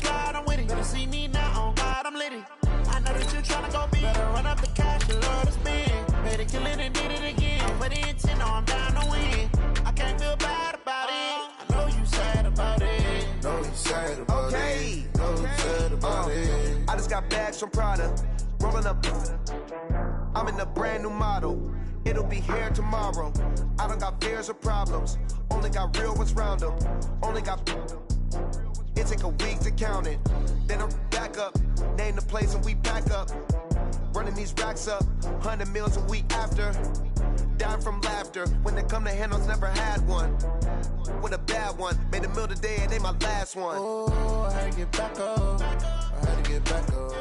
slide, I'm with it. Better see me now, on God, I'm litty. I know that you tryna go big. Better run up the cash, you love to spend. Made it, kill it, and did it again. But the intent, no, I'm down to win. I can't feel bad about it. I know you sad about it. Know you sad about it. Know you sad about it. I just got bags from Prada. Rolling up. I'm in a brand new model. It'll be here tomorrow. I don't got fears or problems. Only got real ones round them. Only got. It take a week to count it. Then I'm back up. Name the place and we back up. Running these racks up. 100 meals a week after. Dying from laughter. When they come to handles, never had one. With a bad one. Made a meal today and they my last one. Oh, I had to get back up. I had to get back up.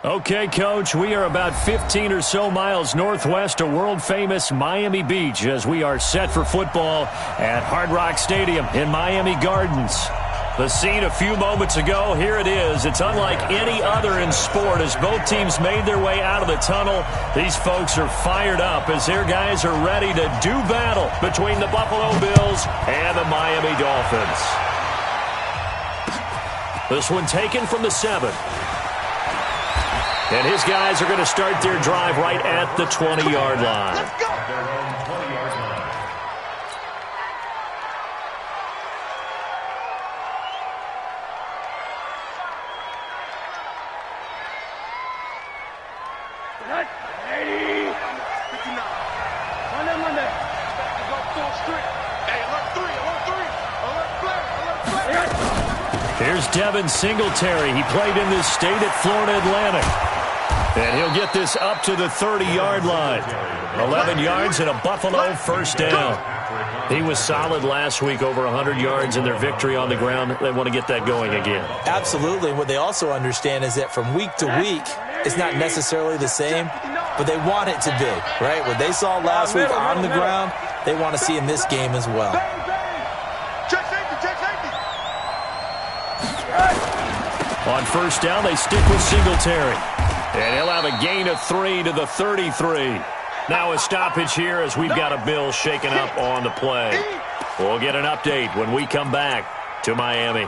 Okay, Coach, we are about 15 or so miles northwest of world-famous Miami Beach as we are set for football at Hard Rock Stadium in Miami Gardens. The scene a few moments ago, here it is. It's unlike any other in sport as both teams made their way out of the tunnel. These folks are fired up as their guys are ready to do battle between the Buffalo Bills and the Miami Dolphins. This one taken from the 7. And his guys are going to start their drive right at the 20-yard line. Let's go! Here's Devin Singletary. He played in this state at Florida Atlantic. And he'll get this up to the 30-yard line. 11 yards and a Buffalo first down. He was solid last week, over 100 yards in their victory on the ground. They want to get that going again. Absolutely. What they also understand is that from week to week, it's not necessarily the same, but they want it to be, right? What they saw last week on the ground, they want to see in this game as well. On first down, they stick with Singletary. And he'll have a gain of 3 to the 33. Now a stoppage here as we've got a Bill shaken up on the play. We'll get an update when we come back to Miami.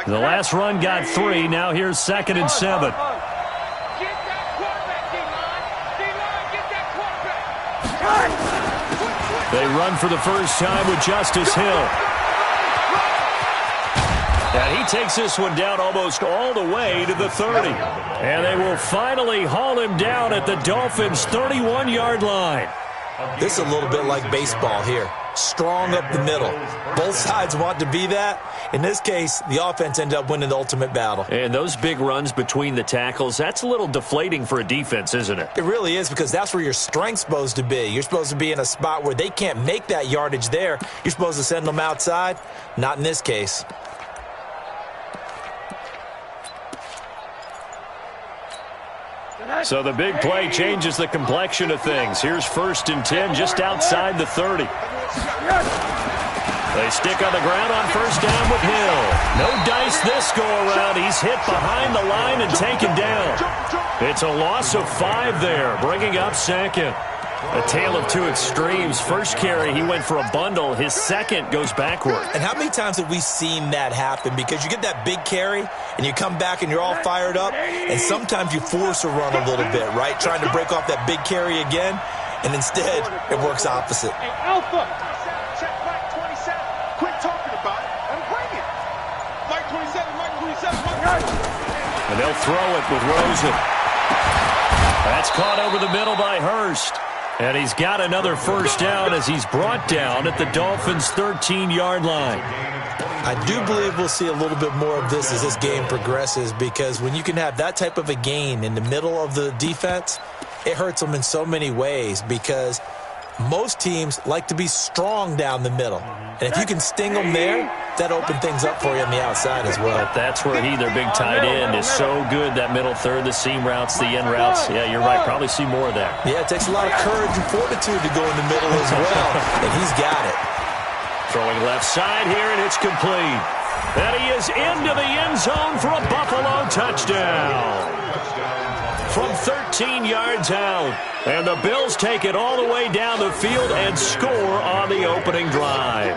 The last run got 3. Now here's 2nd and 7. They run for the first time with Justice Hill. And he takes this one down almost all the way to the 30. And they will finally haul him down at the Dolphins' 31-yard line. This is a little bit like baseball here. Strong up the middle. Both sides want to be that. In this case, the offense ended up winning the ultimate battle. And those big runs between the tackles, that's a little deflating for a defense, isn't it? It really is, because that's where your strength's supposed to be. You're supposed to be in a spot where they can't make that yardage there. You're supposed to send them outside. Not in this case. So the big play changes the complexion of things. Here's 1st and 10 just outside the 30. They stick on the ground on first down with Hill. No dice this go-around. He's hit behind the line and taken down. It's a loss of 5 there, bringing up 2nd. A tale of two extremes. First carry, he went for a bundle. His second goes backward. And how many times have we seen that happen? Because you get that big carry, and you come back and you're all fired up, and sometimes you force a run a little bit, right? Trying to break off that big carry again, and instead it works opposite. Hey, Alpha! Check Mike 27. Quit talking about it and bring it. Mike 27, Mike 27, Mike 27. And they'll throw it with Rosen. That's caught over the middle by Hurst. And he's got another first down as he's brought down at the Dolphins' 13-yard line. I do believe we'll see a little bit more of this as this game progresses, because when you can have that type of a gain in the middle of the defense, it hurts them in so many ways, because most teams like to be strong down the middle. And if you can sting them there, that opens things up for you on the outside as well. But that's where their big tight end, is so good, that middle third, the seam routes, the end routes. Yeah, you're right. Probably see more of that. Yeah, it takes a lot of courage and fortitude to go in the middle as well, and he's got it. Throwing left side here, and it's complete. And he is into the end zone for a Buffalo touchdown. From 13 yards out. And the Bills take it all the way down the field and score on the opening drive.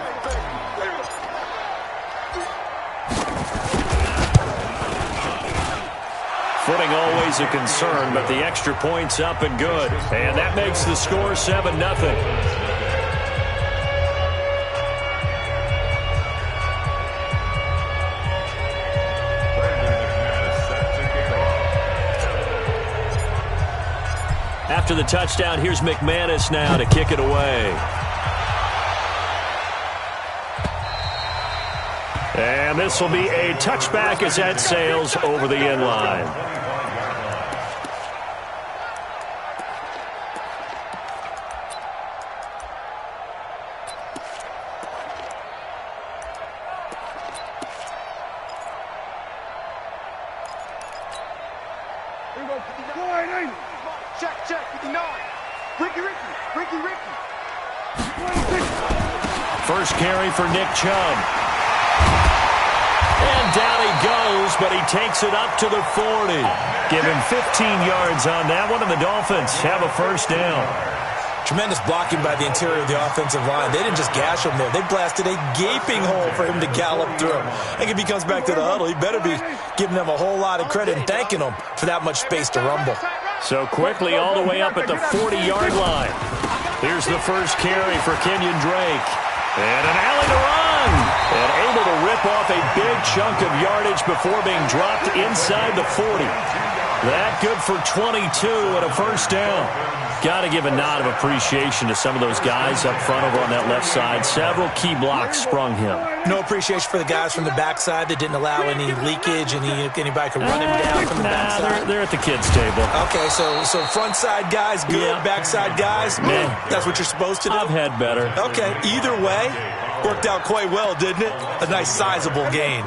Footing always a concern, but the extra point's up and good. And that makes the score 7-0. After the touchdown, here's McManus now to kick it away. And this will be a touchback as that sails over the end line. Check, 59. Ricky. First carry for Nick Chubb. And down he goes, but he takes it up to the 40. Give him 15 yards on that one, and the Dolphins have a first down. Tremendous blocking by the interior of the offensive line. They didn't just gash him there. They blasted a gaping hole for him to gallop through. I think if he comes back to the huddle, he better be giving them a whole lot of credit and thanking them for that much space to rumble. So quickly all the way up at the 40-yard line. Here's the first carry for Kenyon Drake. And an alley to run. And able to rip off a big chunk of yardage before being dropped inside the 40. That good for 22 and a first down. Got to give a nod of appreciation to some of those guys up front over on that left side. Several key blocks sprung him. No appreciation for the guys from the backside that didn't allow any leakage, and anybody could run him down from the backside. They're at the kids' table. Okay, so front side guys good, backside guys, that's what you're supposed to do? I've had better. Okay, either way, worked out quite well, didn't it? A nice sizable gain.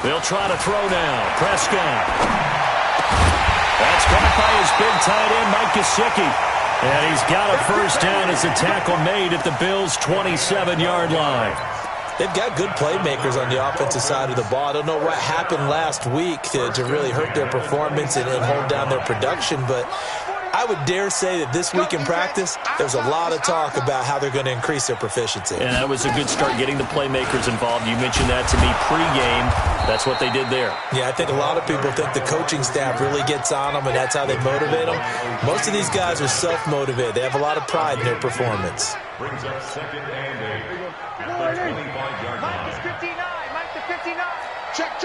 They'll try to throw now. Prescott. That's caught by his big tight end, Mike Gesicki. And he's got a first down as the tackle made at the Bills' 27-yard line. They've got good playmakers on the offensive side of the ball. I don't know what happened last week to really hurt their performance and hold down their production, but I would dare say that this week in practice, there's a lot of talk about how they're going to increase their proficiency. And that was a good start, getting the playmakers involved. You mentioned that to me pregame. That's what they did there. Yeah, I think a lot of people think the coaching staff really gets on them, and that's how they motivate them. Most of these guys are self-motivated. They have a lot of pride in their performance. Brings up second and 8. At the 25-yard line. Mike to 59. Check.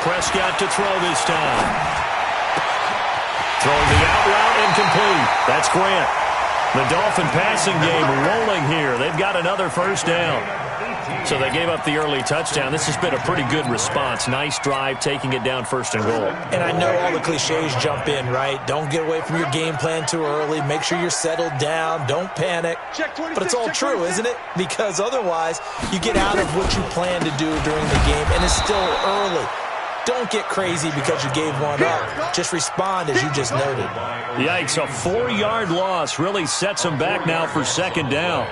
Prescott to throw this time. Throwing the out route incomplete. That's Grant. The Dolphin passing game rolling here. They've got another first down. So they gave up the early touchdown. This has been a pretty good response. Nice drive, taking it down first and goal. And I know all the cliches jump in, right? Don't get away from your game plan too early. Make sure you're settled down. Don't panic. But it's all true, isn't it? Because otherwise, you get out of what you plan to do during the game, and it's still early. Don't get crazy because you gave one up. Just respond as you just noted. Yikes, a 4-yard loss really sets them back now for second down.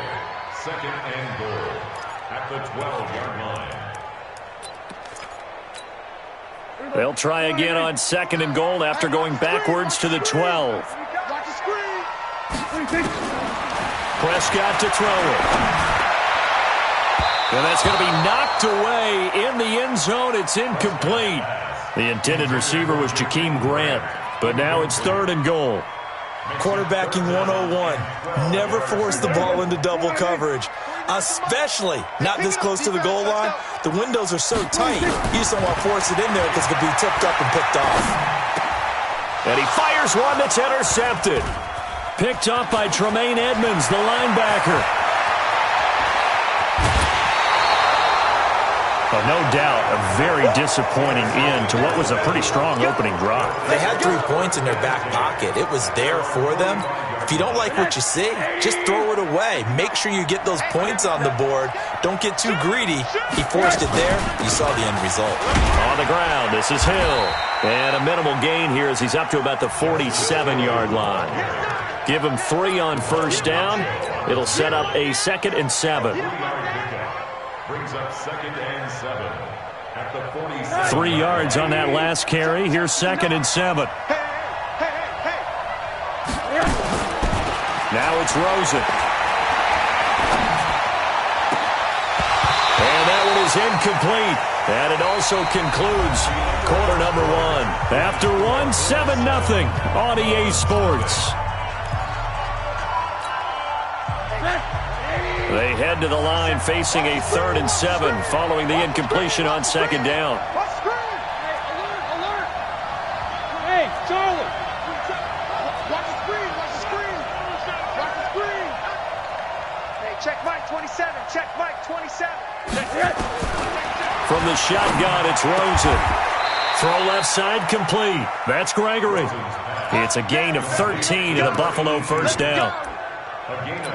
Second and goal at the 12-yard line. They'll try again on second and goal after going backwards to the 12. Prescott to throw it. And that's going to be knocked away in the end zone. It's incomplete. The intended receiver was Jakeem Grant, but now it's third and goal. Quarterbacking 101. Never force the ball into double coverage, especially not this close to the goal line. The windows are so tight, you just don't want to force it in there because it could be tipped up and picked off. And he fires one that's intercepted. Picked up by Tremaine Edmonds, the linebacker. Oh, no doubt, a very disappointing end to what was a pretty strong opening drive. They had 3 points in their back pocket. It was there for them. If you don't like what you see, just throw it away. Make sure you get those points on the board. Don't get too greedy. He forced it there. You saw the end result. On the ground, this is Hill. And a minimal gain here as he's up to about the 47-yard line. Give him 3 on first down. It'll set up a 2nd and 7. Brings up 2nd and 7 at the 47. 3 yards on that last carry. Here's 2nd and 7. Now it's Rosen. And that one is incomplete. And it also concludes quarter number 1. After 1, 7-0 on EA Sports. They head to the line facing a 3rd and 7 following the incompletion on 2nd down. Hey, Charlie. Watch the screen. Watch the screen. Watch the screen. Hey, check Mike 27. Check Mike 27. From the shotgun, it's Rosen. Throw left side complete. That's Gregory. It's a gain of 13 and a Buffalo first down.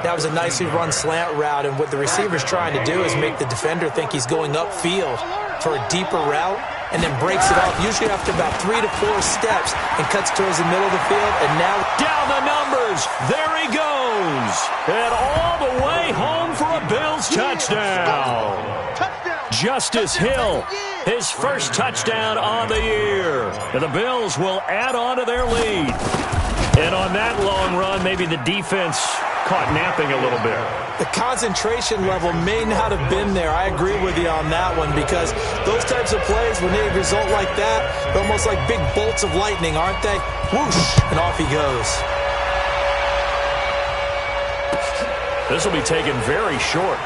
That was a nicely run slant route, and what the receiver's trying to do is make the defender think he's going upfield for a deeper route, and then breaks it off, usually after about 3 to 4 steps, and cuts towards the middle of the field, and now down the numbers. There he goes. And all the way home for a Bills touchdown. Justice Hill, his first touchdown on the year. And the Bills will add on to their lead. And on that long run, maybe the defense caught napping a little bit. the concentration level may not have been there. I agree with you on that one, because those types of plays, when they result like that, they're almost like big bolts of lightning, aren't they? Whoosh, and off he goes. This will be taken very short.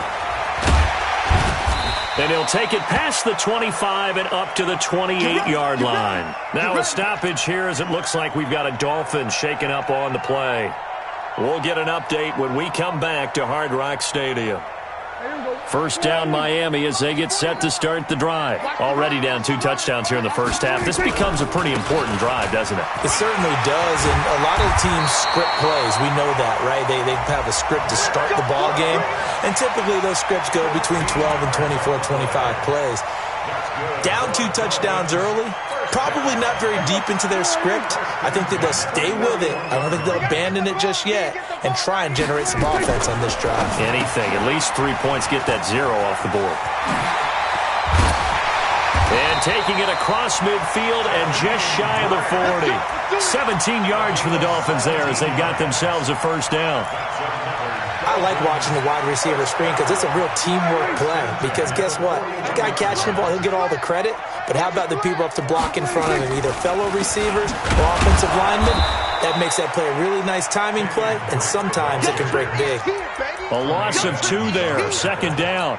And he'll take it past the 25 and up to the 28-yard line. Now a stoppage here, as it looks like we've got a Dolphin shaken up on the play. We'll get an update when we come back to Hard Rock Stadium. First down Miami as they get set to start the drive. Already down 2 touchdowns here in the first half. This becomes a pretty important drive, doesn't it? It certainly does, and a lot of teams script plays. We know that, right? They have a script to start the ball game, and typically those scripts go between 12 and 24, 25 plays. Down 2 touchdowns early, probably not very deep into their script. I think that they'll stay with it. I don't think they'll abandon it just yet and try and generate some offense on this drive. Anything. At least 3 points, get that 0 off the board. And taking it across midfield and just shy of the 40. 17 yards for the Dolphins there as they've got themselves a first down. I like watching the wide receiver screen because it's a real teamwork play. Because guess what? The guy catching the ball, he'll get all the credit. But how about the people up to block in front of him, either fellow receivers or offensive linemen? That makes that play a really nice timing play, and sometimes it can break big. A loss of 2 there, second down.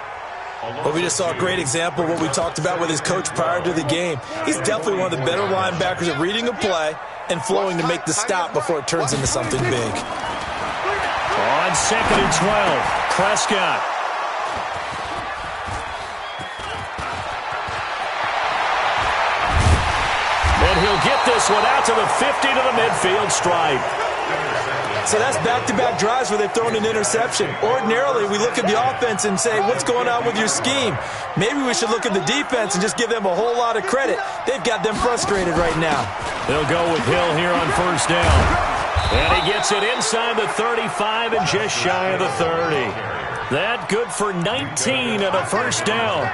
Well, we just saw a great example of what we talked about with his coach prior to the game. He's definitely one of the better linebackers at reading a play and flowing to make the stop before it turns into something big. On second and 12, Prescott. And he'll get this one out to the 50 to the midfield stripe. So that's back-to-back drives where they've thrown an interception. Ordinarily, we look at the offense and say, what's going on with your scheme? Maybe we should look at the defense and just give them a whole lot of credit. They've got them frustrated right now. They'll go with Hill here on first down. And he gets it inside the 35 and just shy of the 30. That good for 19 and a first down.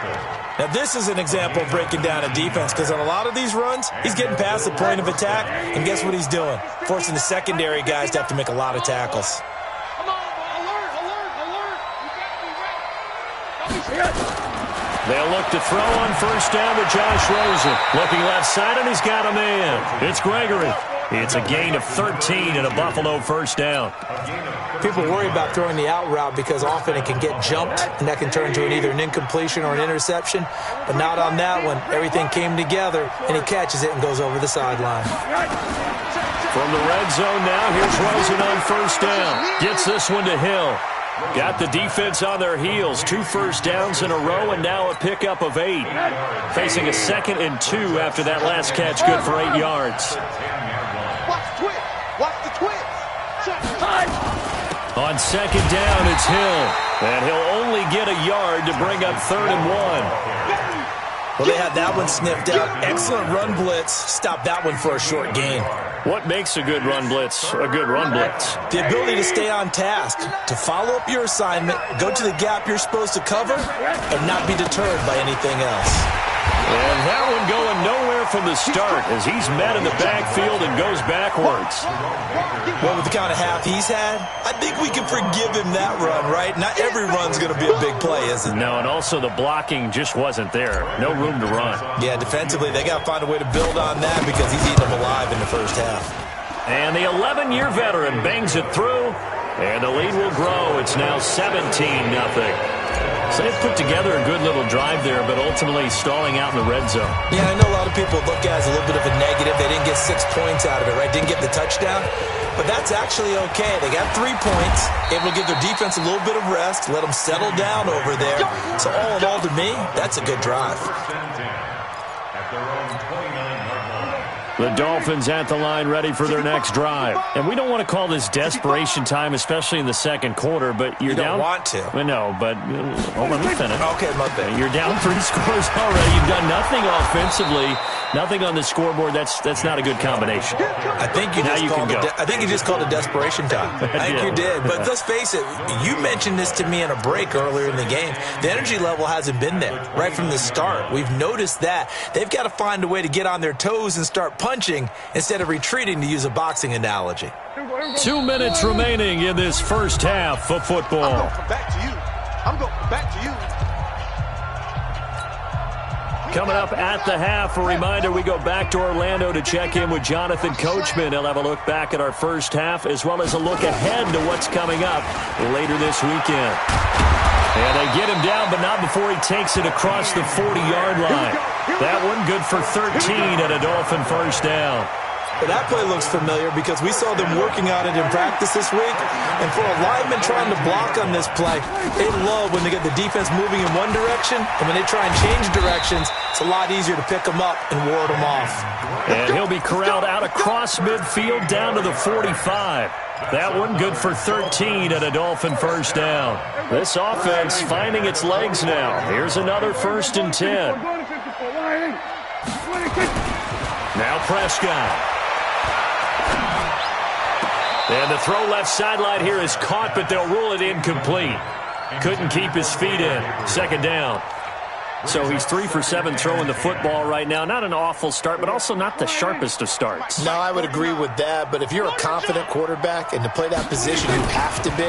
Now, this is an example of breaking down a defense, because on a lot of these runs, he's getting past the point of attack, and guess what he's doing? Forcing the secondary guys to have to make a lot of tackles. They'll look to throw on first down to Josh Rosen. Looking left side, and he's got a man. It's Gregory. It's a gain of 13 and a Buffalo first down. People worry about throwing the out route because often it can get jumped, and that can turn into either an incompletion or an interception. But not on that one. Everything came together, and he catches it and goes over the sideline. From the red zone now, here's Rosen on first down. Gets this one to Hill. Got the defense on their heels. 2 first downs in a row, and now a pickup of 8. Facing a 2nd and 2 after that last catch, good for 8 yards. Watch the twist. Watch the twist. On 2nd down, it's Hill. And he'll only get a yard to bring up 3rd and 1. Well, they had that one sniffed out. Excellent run blitz. Stop that one for a short gain. What makes a good run blitz a good run blitz? The ability to stay on task, to follow up your assignment, go to the gap you're supposed to cover, and not be deterred by anything else. And that one going nowhere from the start as he's met in the backfield and goes backwards. Well, with the kind of half he's had, I think we can forgive him that run, right? Not every run's going to be a big play, is it? No, and also the blocking just wasn't there. No room to run. Yeah, defensively, they got to find a way to build on that because he's eating them alive in the first half. And the 11-year veteran bangs it through, and the lead will grow. It's now 17-0. So they've put together a good little drive there, but ultimately stalling out in the red zone. Yeah, I know a lot of people look at it as a little bit of a negative. They didn't get 6 points out of it, right? Didn't get the touchdown. But that's actually okay. They got 3 points, able to give their defense a little bit of rest, let them settle down over there. So all in all, to me, that's a good drive. The Dolphins at the line ready for their next drive. And we don't want to call this desperation time, especially in the second quarter, but you're down. You don't want to. No, but let me finish. Okay, my bad. You're down 3 scores already. You've done nothing offensively, nothing on the scoreboard. That's not a good combination. I think you just called it desperation time. I think you did. But let's face it, you mentioned this to me in a break earlier in the game. The energy level hasn't been there right from the start. We've noticed that. They've got to find a way to get on their toes and start punching instead of retreating, to use a boxing analogy. 2 minutes remaining in this first half of football. I'm going to come back to you. I'm going to come back to you. Coming up at the half, a reminder, we go back to Orlando to check in with Jonathan Coachman. He'll have a look back at our first half as well as a look ahead to what's coming up later this weekend. And they get him down, but not before he takes it across the 40-yard line. That one good for 13 and a Dolphin first down. But that play looks familiar because we saw them working on it in practice this week. And for a lineman trying to block on this play, they love when they get the defense moving in one direction, and when they try and change directions, it's a lot easier to pick them up and ward them off. And he'll be corralled out across midfield down to the 45. That one good for 13 and a Dolphin first down. This offense finding its legs now. Here's another 1st and 10. Now Prescott. And the throw left sideline here is caught, but they'll rule it incomplete. Couldn't keep his feet in. 2nd down. So he's 3 for 7 throwing the football right now. Not an awful start, but also not the sharpest of starts. No, I would agree with that. But if you're a confident quarterback and to play that position, you have to be.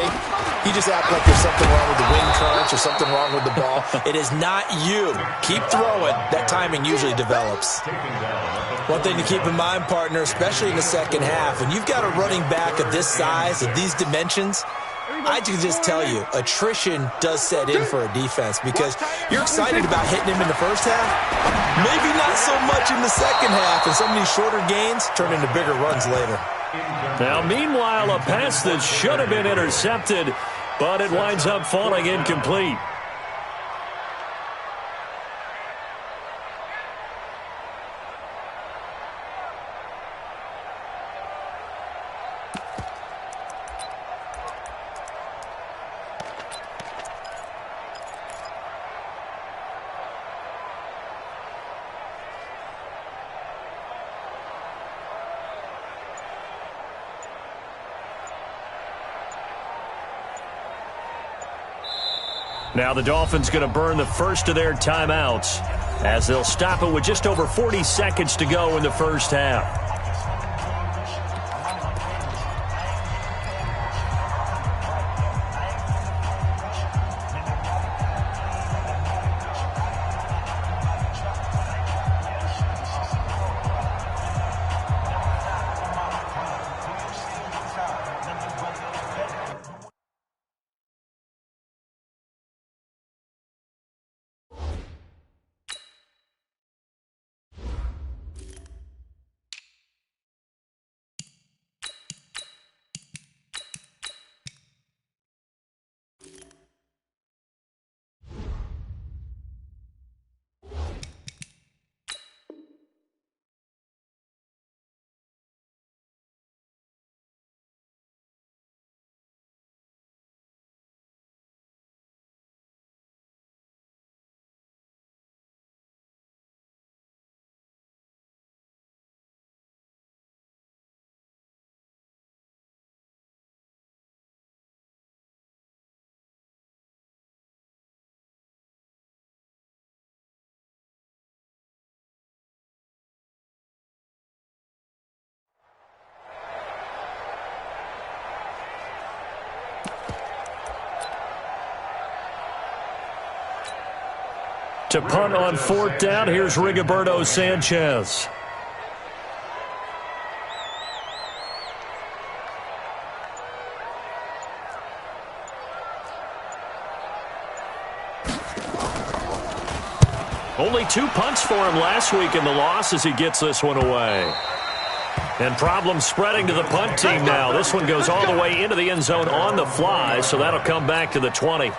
You just act like there's something wrong with the wind currents or something wrong with the ball. It is not you. Keep throwing. That timing usually develops. One thing to keep in mind, partner, especially in the second half, when you've got a running back of this size, of these dimensions, I can just tell you, attrition does set in for a defense because you're excited about hitting him in the first half. Maybe not so much in the second half, and some of these shorter gains turn into bigger runs later. Now, meanwhile, a pass that should have been intercepted, but it winds up falling incomplete. Now the Dolphins going to burn the first of their timeouts as they'll stop it with just over 40 seconds to go in the first half. to punt on 4th down. Here's Rigoberto Sanchez. Only 2 punts for him last week in the loss as he gets this one away. And problems spreading to the punt team now. This one goes all the way into the end zone on the fly, so that'll come back to the 20.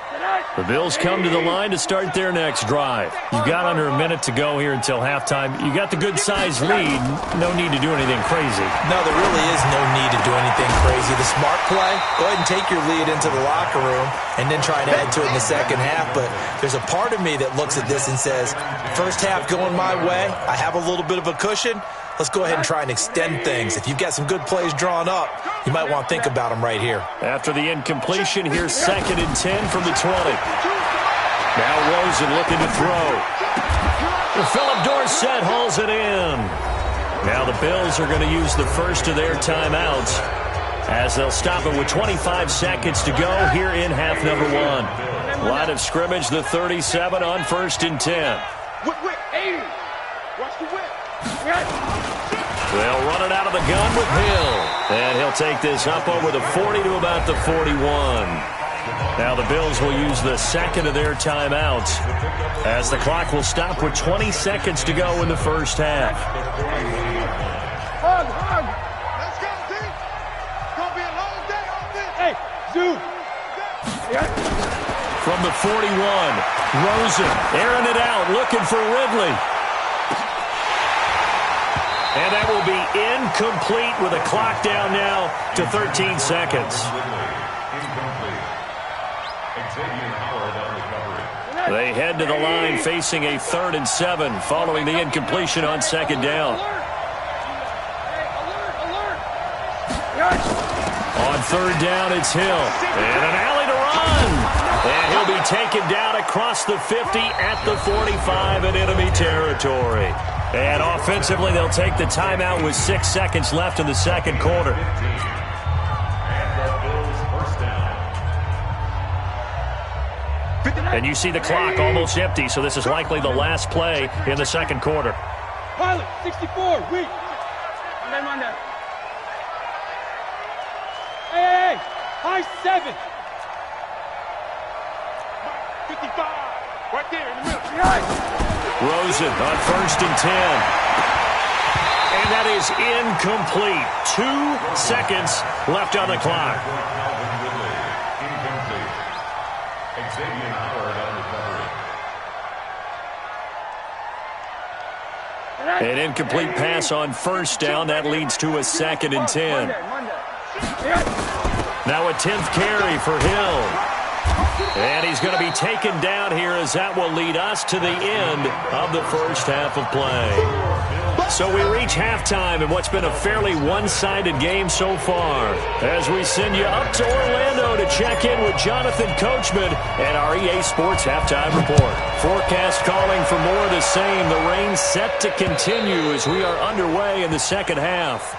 The Bills come to the line to start their next drive. You've got under a minute to go here until halftime. You got the good-sized lead. No need to do anything crazy. No, there really is no need to do anything crazy. The smart play, go ahead and take your lead into the locker room and then try and add to it in the second half. But there's a part of me that looks at this and says, first half going my way, I have a little bit of a cushion. Let's go ahead and try and extend things. If you've got some good plays drawn up, you might want to think about them right here. After the incompletion, here's 2nd and 10 from the 20. Now Rosen looking to throw. Philip Dorsett hauls it in. Now the Bills are going to use the first of their timeouts as they'll stop it with 25 seconds to go here in half number 1. Line of scrimmage, the 37 on 1st and 10. Whip, 80. Watch the whip. They'll run it out of the gun with Hill. And he'll take this up over the 40 to about the 41. Now the Bills will use the second of their timeouts as the clock will stop with 20 seconds to go in the first half. Hug. Let's go, team. It's going to be a long day on this. Hey, Zoo. From the 41, Rosen airing it out, looking for Ridley. And that will be incomplete with a clock down now to 13 seconds. They head to the line facing a 3rd and 7 following the incompletion on 2nd down. On 3rd down, it's Hill. And an alley to run. And he'll be taken down across the 50 at the 45 in enemy territory. And offensively, they'll take the timeout with 6 seconds left in the second quarter. And you see the clock almost empty, so this is likely the last play in the second quarter. Pilot, 64, weak. Hey, high 7. 55, right there in the middle. Rosen on 1st and 10. And that is incomplete. 2 seconds left on the clock. An incomplete pass on 1st down. That leads to a 2nd and 10. Now a 10th carry for Hill. And he's going to be taken down here as that will lead us to the end of the first half of play. So we reach halftime in what's been a fairly one-sided game so far. As we send you up to Orlando to check in with Jonathan Coachman and our EA Sports Halftime Report. Forecast calling for more of the same. The rain set to continue as we are underway in the second half.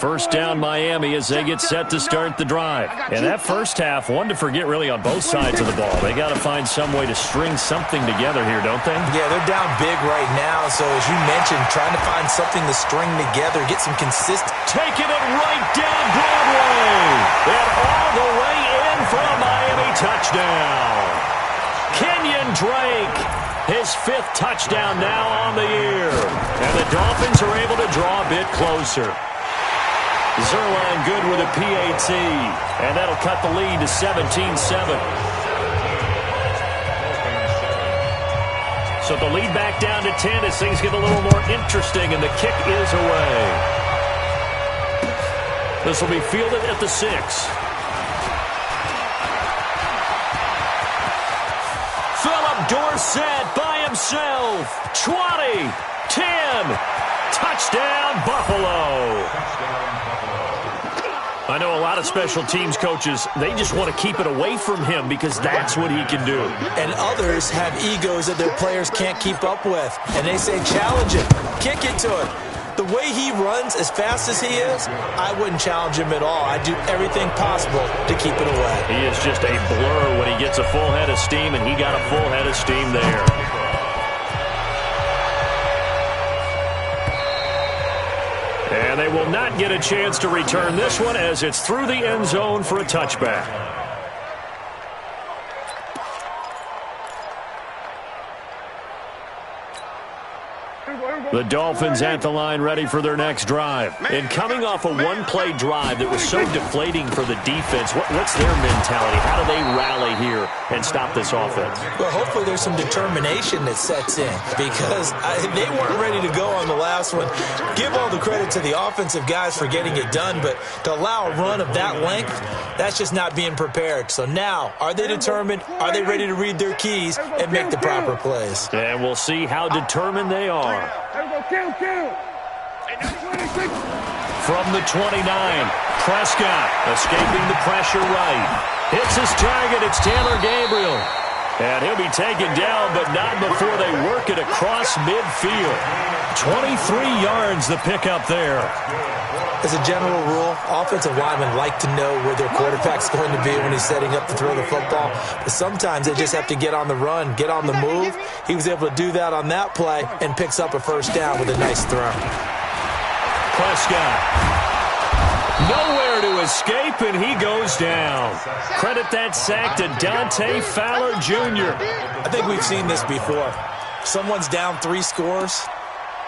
First down Miami as they get set to start the drive. And that first half, one to forget really on both sides of the ball. They got to find some way to string something together here, don't they? Yeah, they're down big right now. So as you mentioned, trying to find something to string together, get some consistent. Taking it right down Broadway. And all the way in for a Miami touchdown. Kenyon Drake, his 5th touchdown now on the year. And the Dolphins are able to draw a bit closer. Zerline good with a PAT, and that'll cut the lead to 17-7. So the lead back down to 10 as things get a little more interesting, and the kick is away. This will be fielded at the 6. Philip Dorsett by himself. 20, 10, touchdown Buffalo. I know a lot of special teams coaches, they just want to keep it away from him because that's what he can do. And others have egos that their players can't keep up with. And they say, challenge it, kick it to it. the way he runs, as fast as he is, I wouldn't challenge him at all. I'd do everything possible to keep it away. He is just a blur when he gets a full head of steam, and he got a full head of steam there. And they will not get a chance to return this one as it's through the end zone for a touchback. The Dolphins at the line ready for their next drive. And coming off a one-play drive that was so deflating for the defense, what's their mentality? How do they rally here and stop this offense? Well, hopefully there's some determination that sets in because they weren't ready to go on the last one. Give all the credit to the offensive guys for getting it done, but to allow a run of that length, that's just not being prepared. So now, are they determined? Are they ready to read their keys and make the proper plays? And we'll see how determined they are. From the 29, Prescott escaping the pressure right. Hits his target. It's Taylor Gabriel. And he'll be taken down, but not before they work it across midfield. 23 yards the pickup there. As a general rule, offensive linemen like to know where their quarterback's going to be when he's setting up to throw the football. But sometimes they just have to get on the run, get on the move. He was able to do that on that play and picks up a first down with a nice throw. Prescott. Nowhere to escape, and he goes down. Credit that sack to Dante Fowler Jr. I think we've seen this before. Someone's down 3 scores.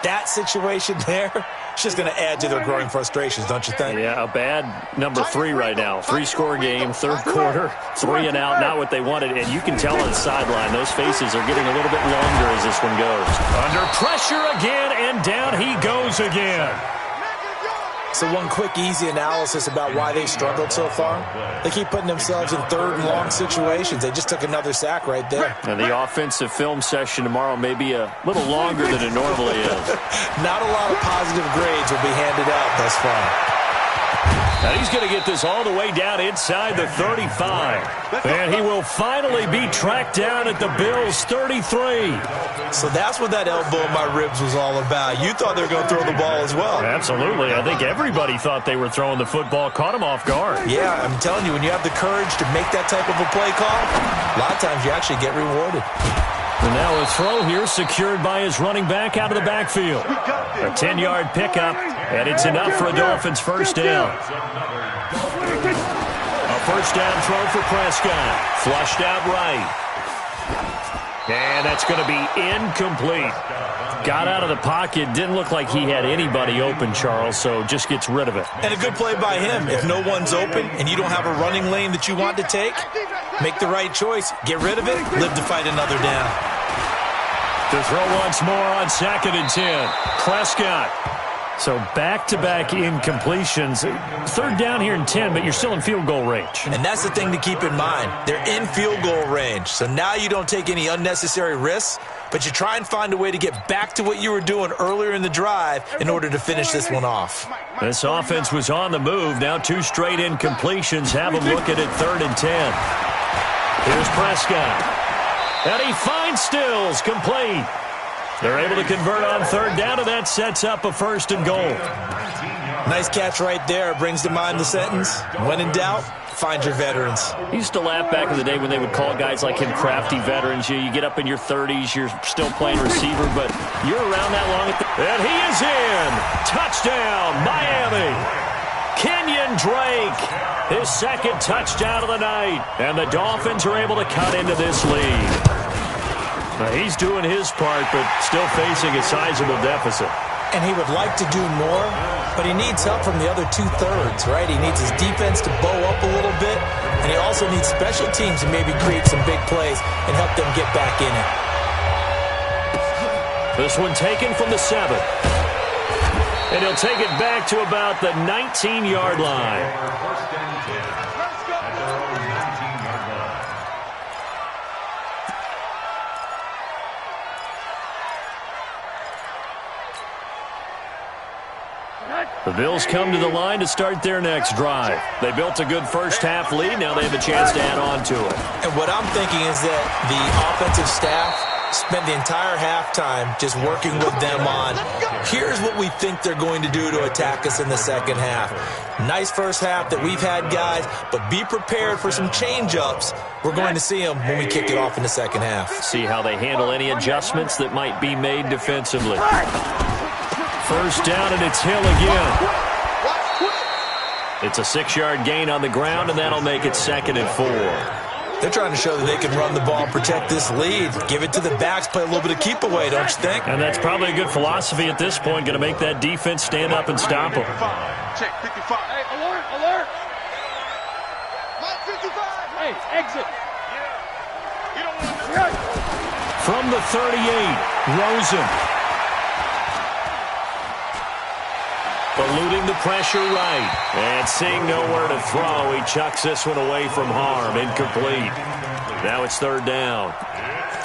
That situation there, it's just going to add to their growing frustrations, don't you think? Yeah, a bad number 3 right now. 3-score game, third quarter, 3 and out, not what they wanted. And you can tell on the sideline, those faces are getting a little bit longer as this one goes. Under pressure again, and down he goes again. So one quick, easy analysis about why they've struggled so far. They keep putting themselves in third and long situations. They just took another sack right there. And the offensive film session tomorrow may be a little longer than it normally is. Not a lot of positive grades will be handed out thus far. Now he's going to get this all the way down inside the 35. And he will finally be tracked down at the Bills' 33. So that's what that elbow in my ribs was all about. You thought they were going to throw the ball as well. Absolutely. I think everybody thought they were throwing the football, caught him off guard. Yeah, I'm telling you, when you have the courage to make that type of a play call, a lot of times you actually get rewarded. And now a throw here secured by his running back out of the backfield. A 10-yard pickup, and it's enough for a Dolphins first down. A first down throw for Prescott. Flushed out right. And that's going to be incomplete. Got out of the pocket. Didn't look like he had anybody open, Charles, so just gets rid of it. And a good play by him. If no one's open and you don't have a running lane that you want to take, make the right choice. Get rid of it. Live to fight another down. To throw once more on 2nd and 10. Prescott. So back-to-back incompletions. Third down here and 10, but you're still in field goal range. And that's the thing to keep in mind. They're in field goal range. So now you don't take any unnecessary risks, but you try and find a way to get back to what you were doing earlier in the drive in order to finish this one off. This offense was on the move. Now 2 straight incompletions have them looking at 3rd and 10. Here's Prescott. And he finds Stills, complete. They're able to convert on 3rd down, and that sets up a 1st and goal. Nice catch right there. Brings to mind the sentence, when in doubt, find your veterans. I used to laugh back in the day when they would call guys like him crafty veterans. You get up in your 30s, you're still playing receiver, but you're around that long. And he is in. Touchdown, Miami. Kenyon Drake, his 2nd touchdown of the night. And the Dolphins are able to cut into this lead. Now, he's doing his part, but still facing a sizable deficit. And he would like to do more, but he needs help from the other 2/3, right? He needs his defense to bow up a little bit, and he also needs special teams to maybe create some big plays and help them get back in it. This one taken from the 7. And he'll take it back to about the 19-yard line. The Bills come to the line to start their next drive. They built a good first-half lead. Now they have a chance to add on to it. And what I'm thinking is that the offensive staff spend the entire halftime just working with them on, here's what we think they're going to do to attack us in the second half. Nice first half that we've had, guys, but be prepared for some change-ups. We're going to see them when we kick it off in the second half. See how they handle any adjustments that might be made defensively. First down, and it's Hill again. It's a 6-yard gain on the ground, and that'll make it 2nd and 4. They're trying to show that they can run the ball and protect this lead. Give it to the backs, play a little bit of keep away, don't you think? And that's probably a good philosophy at this point, going to make that defense stand up and stop them. Check 55. Hey, alert, alert. Mike 55. Hey, exit. From the 38, Rosen. Eluding the pressure right. And seeing nowhere to throw, he chucks this one away from harm. Incomplete. Now it's 3rd down.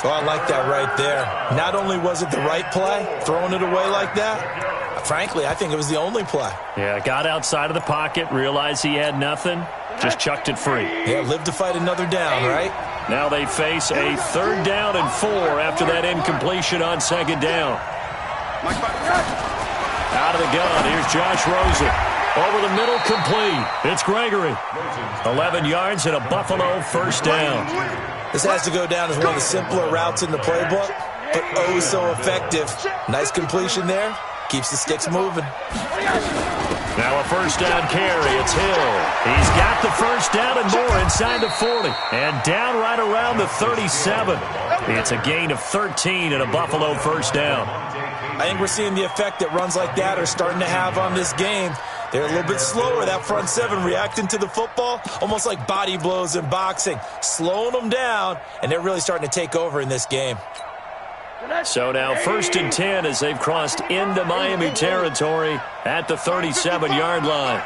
Oh, I like that right there. Not only was it the right play, throwing it away like that, frankly, I think it was the only play. Yeah, got outside of the pocket, realized he had nothing, just chucked it free. Yeah, live to fight another down, right? Now they face a 3rd down and 4 after that incompletion on 2nd down. Out of the gun, here's Josh Rosen. Over the middle, complete. It's Gregory. 11 yards and a Buffalo 1st down. This has to go down as one of the simpler routes in the playbook, but oh so effective. Nice completion there. Keeps the sticks moving. Now a 1st down carry. It's Hill. He's got the 1st down and more inside the 40. And down right around the 37. It's a gain of 13 and a Buffalo 1st down. I think we're seeing the effect that runs like that are starting to have on this game. They're a little bit slower, that front 7, reacting to the football, almost like body blows in boxing, slowing them down, and they're really starting to take over in this game. So now 1st and 10 as they've crossed into Miami territory at the 37-yard line.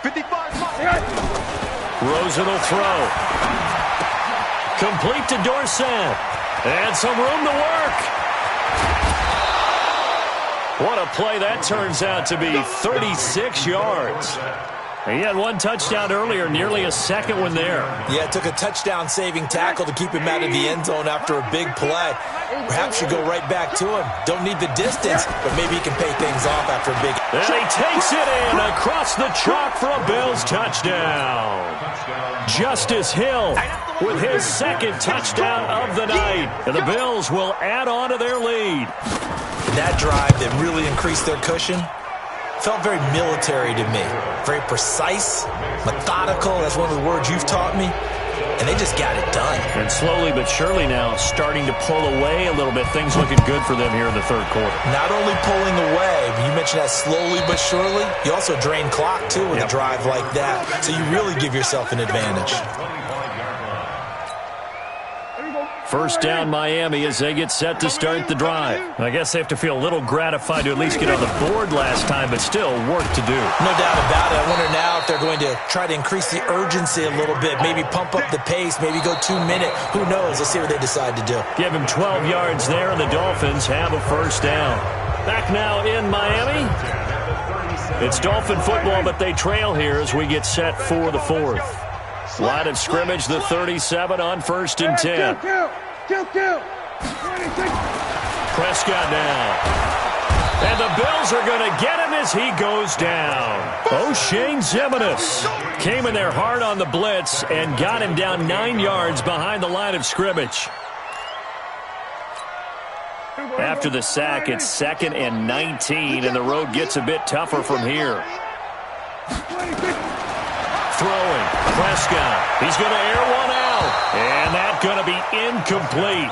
55. Rosen will throw. Complete to Dorsett. And some room to work. What a play that turns out to be. 36 yards. He had 1 touchdown earlier, nearly a 2nd one there. Yeah, it took a touchdown-saving tackle to keep him out of the end zone after a big play. Perhaps you go right back to him. Don't need the distance, but maybe he can pay things off after a big... And he takes it in across the chalk for a Bills touchdown. Justice Hill with his 2nd touchdown of the night. And the Bills will add on to their lead. That drive that really increased their cushion felt very military to me. Very precise, methodical. That's one of the words you've taught me. And they just got it done. And slowly but surely now starting to pull away a little bit. Things looking good for them here in the 3rd quarter. Not only pulling away, you mentioned that slowly but surely. You also drain clock, too, with a drive like that. So you really give yourself an advantage. 1st down Miami as they get set to start the drive. I guess they have to feel a little gratified to at least get on the board last time, but still work to do. No doubt about it. I wonder now if they're going to try to increase the urgency a little bit, maybe pump up the pace, maybe go 2-minute. Who knows? Let's see what they decide to do. Give him 12 yards there, and the Dolphins have a 1st down. Back now in Miami. It's Dolphin football, but they trail here as we get set for the 4th. Line of scrimmage, the 37 on 1st and 10. Prescott now. And the Bills are going to get him as he goes down. O'Shane Ximines came in there hard on the blitz and got him down 9 yards behind the line of scrimmage. After the sack, it's 2nd and 19, and the road gets a bit tougher from here. Throwing, Prescott. He's going to air one out. And that's going to be incomplete.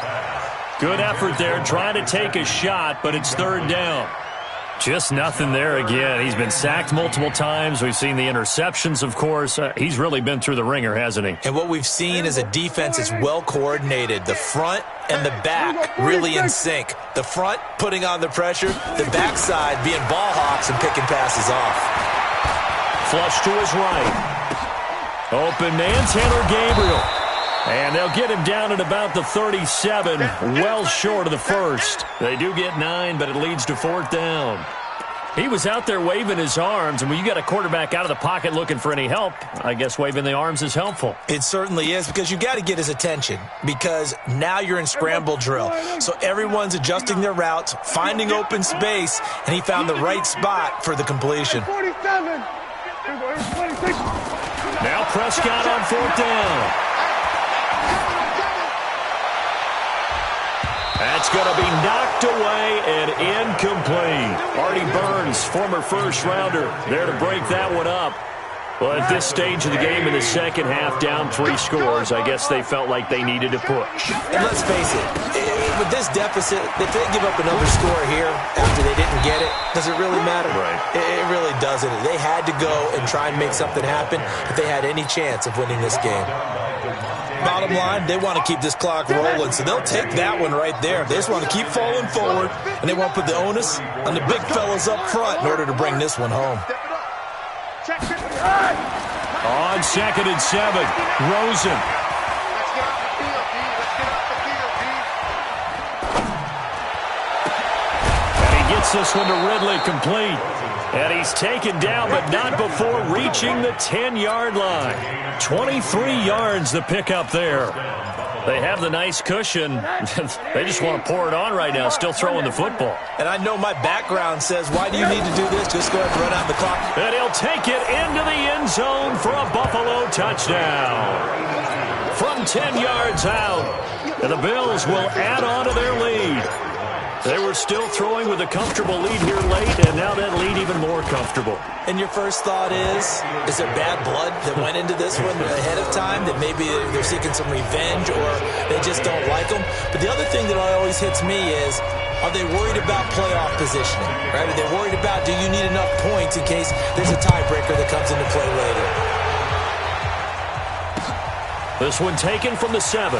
Good effort there, trying to take a shot, but it's 3rd down. Just nothing there again. He's been sacked multiple times. We've seen the interceptions, of course. He's really been through the ringer, hasn't he? And what we've seen is a defense that's well coordinated. The front and the back really in sync. The front putting on the pressure, the backside being ball hawks and picking passes off. Flush to his right. Open man, Taylor Gabriel. And they'll get him down at about the 37, well short of the 1st. They do get 9, but it leads to 4th down. He was out there waving his arms, and when you got a quarterback out of the pocket looking for any help, I guess waving the arms is helpful. It certainly is, because you got to get his attention, because now you're in scramble drill. So everyone's adjusting their routes, finding open space, and he found the right spot for the completion. Now Prescott on 4th down. That's going to be knocked away and incomplete. Artie Burns, former first-rounder, there to break that one up. Well, at this stage of the game in the second half, down 3 scores, I guess they felt like they needed to push. And let's face it, with this deficit, if they give up another score here after they didn't get it, does it really matter? Right. It really doesn't. They had to go and try and make something happen if they had any chance of winning this game. Bottom line, they want to keep this clock rolling, so they'll take that one right there. They just want to keep falling forward, and they want to put the onus on the big fellas up front in order to bring this one home. On 2nd and 7, Rosen. And he gets this one to Ridley complete. And he's taken down, but not before reaching the 10-yard line. 23 yards the pickup there. They have the nice cushion. They just want to pour it on right now, still throwing the football. And I know my background says, why do you need to do this? Just go ahead and run out the clock. And he'll take it into the end zone for a Buffalo touchdown. From 10 yards out, and the Bills will add on to their lead. They were still throwing with a comfortable lead here late, and now that lead even more comfortable. And your first thought is there bad blood that went into this one ahead of time, that maybe they're seeking some revenge or they just don't like them? But the other thing that always hits me is, are they worried about playoff positioning? Right? Are they worried about, do you need enough points in case there's a tiebreaker that comes into play later? This one taken from the 7.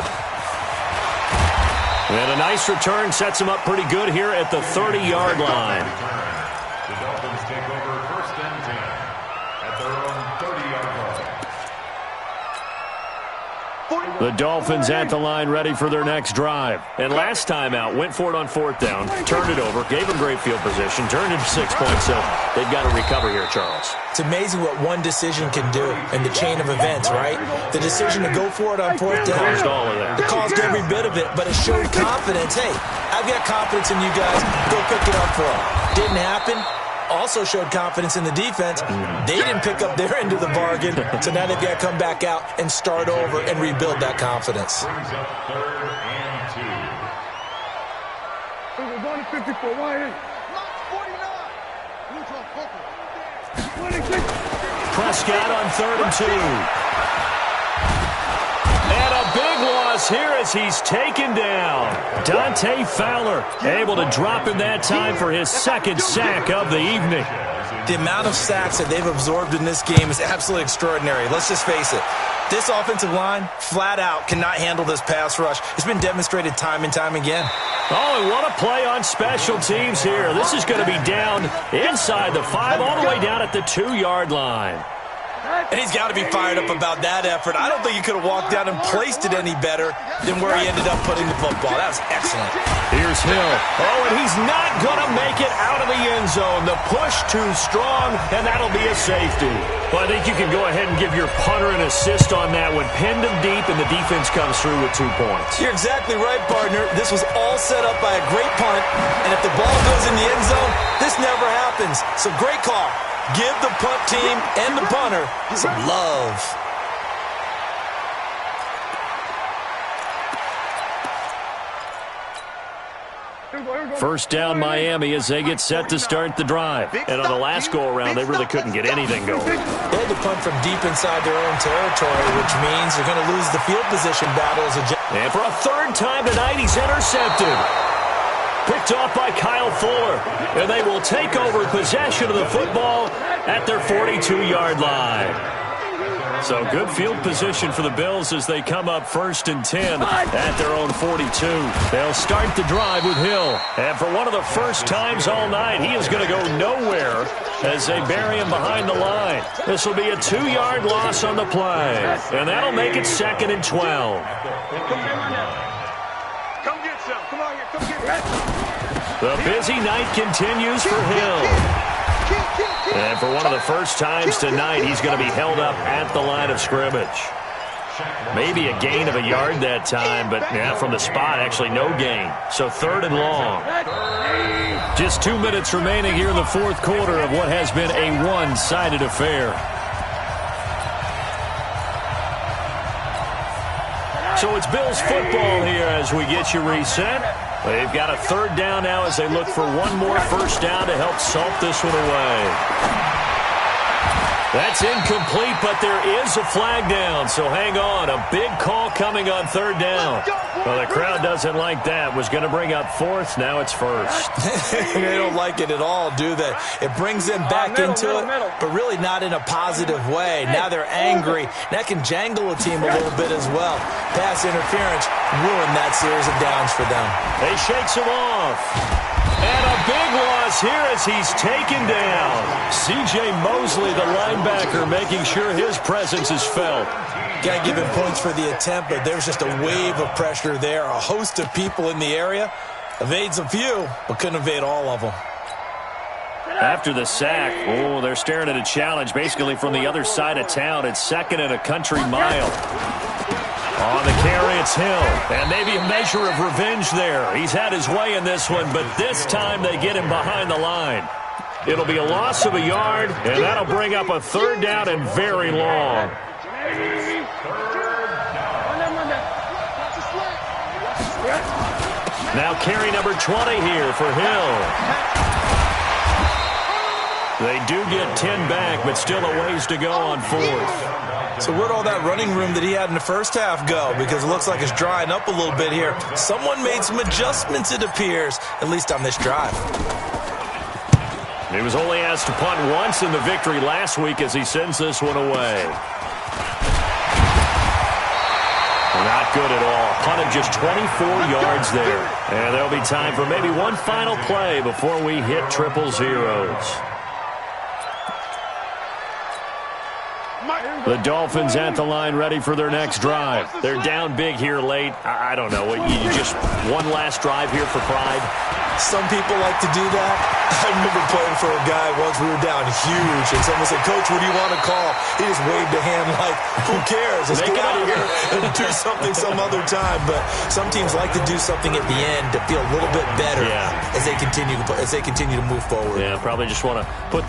And a nice return sets him up pretty good here at the 30-yard line. The Dolphins take over 1st and 10 at their own 30-yard line. The Dolphins at the line, ready for their next drive. And last time out, went for it on 4th down, turned it over, gave them great field position, turned it to 6 points. So they've got to recover here, Charles. It's amazing what one decision can do in the chain of events, right? The decision to go for it on 4th down. Caused all of that. It caused every bit of it, but it showed confidence. Hey, I've got confidence in you guys. Go pick it up for them. Didn't happen. Also showed confidence in the defense. They didn't pick up their end of the bargain, so now they've got to come back out and start over and rebuild that confidence. Brings up 3rd and 2. We're going to 54. Why ain't? Prescott on 3rd and 2. And a big loss here as he's taken down. Dante Fowler able to drop in that time for his 2nd sack of the evening. The amount of sacks that they've absorbed in this game is absolutely extraordinary. Let's just face it. This offensive line, flat out, cannot handle this pass rush. It's been demonstrated time and time again. Oh, and what a play on special teams here. This is going to be down inside the 5, all the way down at the 2-yard line. And he's got to be fired up about that effort. I don't think he could have walked down and placed it any better than where he ended up putting the football. That was excellent. Here's Hill. Oh, and he's not going to make it out of the end zone. The push too strong, and that'll be a safety. Well, I think you can go ahead and give your punter an assist on that one. Pinned him deep, and the defense comes through with 2 points. You're exactly right, partner. This was all set up by a great punt, and if the ball goes in the end zone, this never happens. So great call. Give the punt team and the punter some love. First down Miami as they get set to start the drive. And on the last go-around, they really couldn't get anything going. They had to punt from deep inside their own territory, which means they're going to lose the field position battles. And for a 3rd time tonight, he's intercepted. Picked off by Kyle Fuller. And they will take over possession of the football at their 42-yard line. So good field position for the Bills as they come up 1st and 10 at their own 42. They'll start the drive with Hill. And for one of the first times all night, he is going to go nowhere as they bury him behind the line. This will be a 2-yard loss on the play. And that'll make it 2nd and 12. Come get some. Come on here. Come get some. The busy night continues for Hill. for one of the first times tonight, he's going to be held up at the line of scrimmage. Maybe a gain of a yard that time, but yeah, from the spot, actually no gain. So 3rd and long. Just 2 minutes remaining here in the fourth quarter of what has been a one-sided affair. So it's Bills football here as we get you reset. They've got a 3rd down now as they look for one more first down to help salt this one away. That's incomplete, but there is a flag down, so hang on. A big call coming on 3rd down. Well, the crowd doesn't like that. Was going to bring up 4th, now it's 1st. They don't like it at all, do they? It brings them back into it, but really not in a positive way. Now they're angry. That can jangle a team a little bit as well. Pass interference ruined that series of downs for them. They shakes him off. And a big loss here as he's taken down. C.J. Mosley, the linebacker, making sure his presence is felt. Got to give him points for the attempt, but there's just a wave of pressure there. A host of people in the area. Evades a few, but couldn't evade all of them. After the sack, oh, they're staring at a challenge basically from the other side of town. It's 2nd and a country mile. On the carry, it's Hill. And maybe a measure of revenge there. He's had his way in this one, but this time they get him behind the line. It'll be a loss of a yard, and that'll bring up a 3rd down and very long. Now carry number 20 here for Hill. They do get 10 back, but still a ways to go on 4th. So where'd all that running room that he had in the first half go? Because it looks like it's drying up a little bit here. Someone made some adjustments, it appears, at least on this drive. He was only asked to punt once in the victory last week as he sends this one away. Not good at all. Punted just 24 yards there. And there'll be time for maybe one final play before we hit 000. The Dolphins at the line ready for their next drive. They're down big here late. I don't know. You just one last drive here for pride? Some people like to do that. I remember playing for a guy once. We were down huge, and someone said, "Coach, what do you want to call?" He just waved a hand like, "Who cares? Let's get out of here and do something some other time." But some teams like to do something at the end to feel a little bit better as they continue to move forward. Yeah, probably just want to put